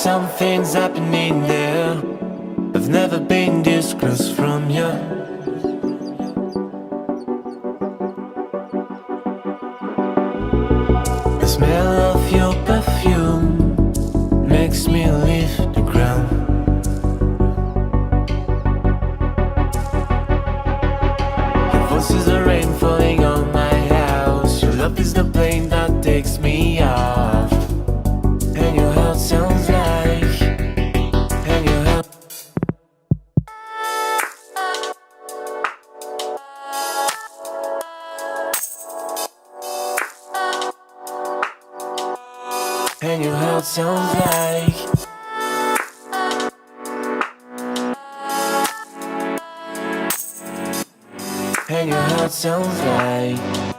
Something's happening there. I've never been this close from you. The smell of your perfume makes me leave the ground. Your voice is the rain falling on my house. Your love is the plane that takes me off. And your heart sounds like, and your heart, and your heart sounds like, and your heart sounds like.